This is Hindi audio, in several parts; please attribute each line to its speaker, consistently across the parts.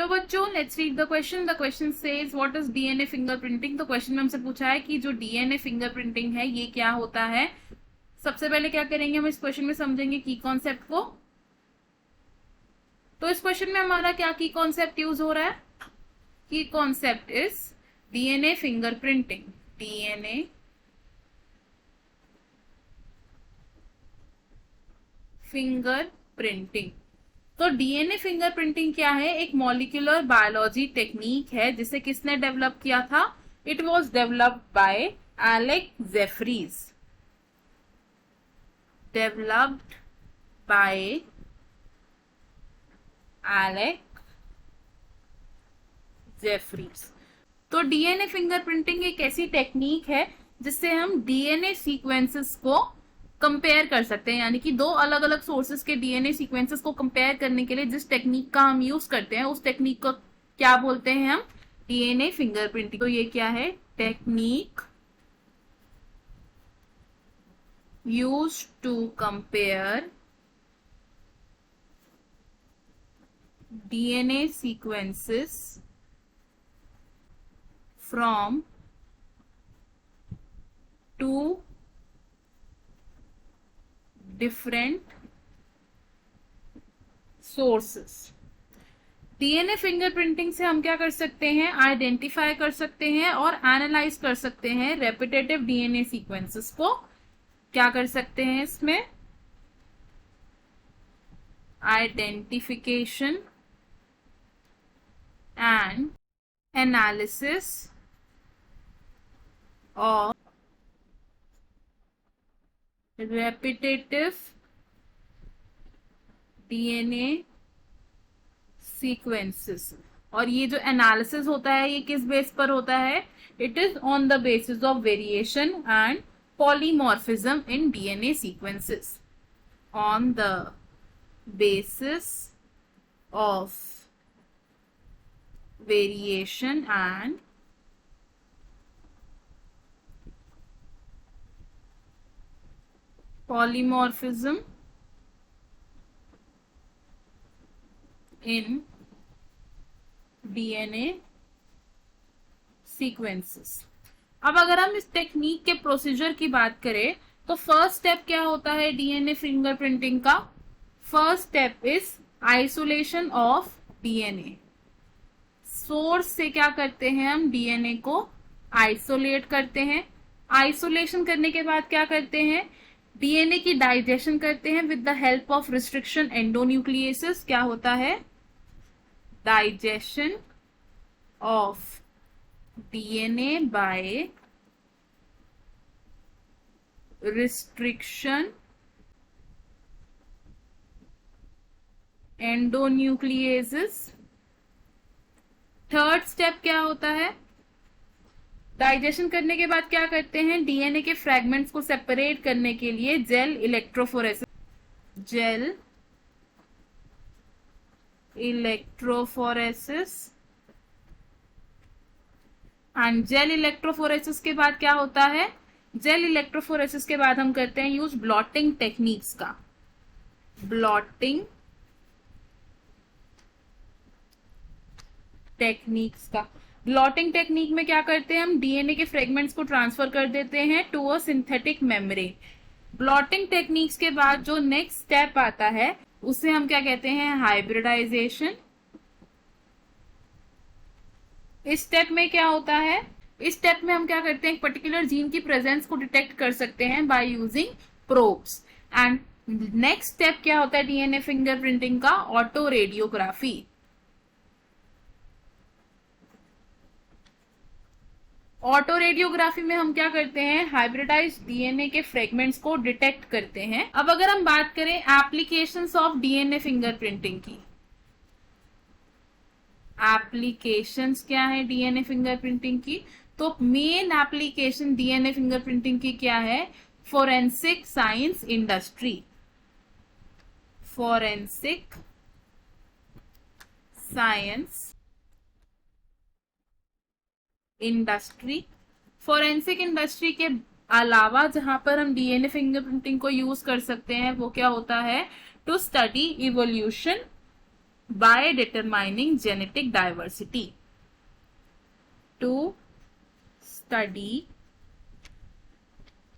Speaker 1: बच्चों, let's read the question. The question says what is DNA fingerprinting. तो क्वेश्चन में हमसे पूछा है कि जो डीएनए फिंगरप्रिंटिंग है ये क्या होता है. सबसे पहले क्या करेंगे, हम इस क्वेश्चन में समझेंगे की कॉन्सेप्ट को. तो इस क्वेश्चन में हमारा क्या की कॉन्सेप्ट यूज हो रहा है. की concept is DNA fingerprinting. DNA fingerprinting. तो डीएनए फिंगरप्रिंटिंग क्या है. एक मॉलिक्यूलर बायोलॉजी टेक्निक है जिसे किसने डेवलप किया था. It was developed by Alec Jeffreys. Developed by Alec Jeffreys. तो डीएनए फिंगरप्रिंटिंग एक ऐसी टेक्निक है जिससे हम डीएनए सीक्वेंसेस को कंपेयर कर सकते हैं. यानी कि दो अलग अलग सोर्सेस के डीएनए सीक्वेंसेस को कंपेयर करने के लिए जिस टेक्निक का हम यूज करते हैं उस टेक्निक को क्या बोलते हैं हम. DNA fingerprinting. तो ये क्या है. Technique use to compare DNA sequences from two different sources. DNA fingerprinting से हम क्या कर सकते हैं. आइडेंटिफाई कर सकते हैं और एनालाइज कर सकते हैं रेपिटेटिव डीएनए सीक्वेंसेस को. क्या कर सकते हैं इसमें. Identification and analysis of repetitive DNA sequences. और ये जो एनालिसिस होता है ये किस बेस पर होता है. It is on the basis of variation and polymorphism in DNA sequences. On the basis of variation and polymorphism in DNA sequences. अब अगर हम इस टेक्निक के प्रोसीजर की बात करें तो फर्स्ट स्टेप क्या होता है डीएनए फिंगरप्रिंटिंग का. First step is isolation of DNA. Source से क्या करते हैं हम डीएनए को आइसोलेट करते हैं. आइसोलेशन करने के बाद क्या करते हैं डीएनए की डाइजेशन करते हैं with the help of restriction endonucleases. क्या होता है digestion of DNA by restriction endonucleases. Third step क्या होता है. डाइजेशन करने के बाद क्या करते हैं डीएनए के फ्रैगमेंट्स को सेपरेट करने के लिए gel electrophoresis. Gel electrophoresis. And gel electrophoresis के बाद क्या होता है. जेल इलेक्ट्रोफोरेसिस के बाद हम करते हैं यूज ब्लॉटिंग टेक्निक्स का. ब्लॉटिंग टेक्निक्स का. ब्लॉटिंग टेक्निक में क्या करते हैं हम डीएनए के फ्रेगमेंट्स को ट्रांसफर कर देते हैं to a synthetic membrane. Blotting techniques के बाद जो नेक्स्ट स्टेप आता है उसे हम क्या कहते हैं हाइब्रिडाइजेशन. इस स्टेप में क्या होता है. इस स्टेप में हम क्या करते हैं एक पर्टिकुलर जीन की प्रेजेंस को डिटेक्ट कर सकते हैं by using probes. And next step क्या होता है डीएनए फिंगरप्रिंटिंग का ऑटो रेडियोग्राफी. ऑटो रेडियोग्राफी में हम क्या करते हैं हाइब्रिडाइज डीएनए के फ्रेगमेंट्स को डिटेक्ट करते हैं. अब अगर हम बात करें एप्लीकेशंस ऑफ डीएनए फिंगरप्रिंटिंग की. एप्लीकेशंस क्या है डीएनए फिंगरप्रिंटिंग की. तो मेन एप्लीकेशन डीएनए फिंगरप्रिंटिंग की क्या है. Forensic science industry. Forensic science industry. Forensic industry के अलावा जहां पर हम डीएनए फिंगरप्रिंटिंग को यूज कर सकते हैं वो क्या होता है to study evolution by determining genetic diversity. To study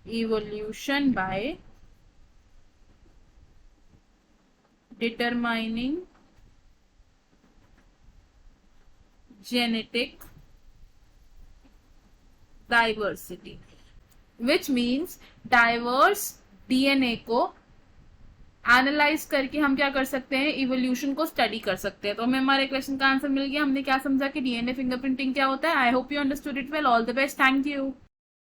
Speaker 1: evolution by determining genetic diversity, which means diverse DNA को एनालाइज करके हम क्या कर सकते हैं, इवोल्यूशन को स्टडी कर सकते हैं. तो हमें हमारे क्वेश्चन का आंसर मिल गया. हमने क्या समझा कि डीएनए फिंगरप्रिंटिंग क्या होता है. I hope you understood it well. All the best. Thank you.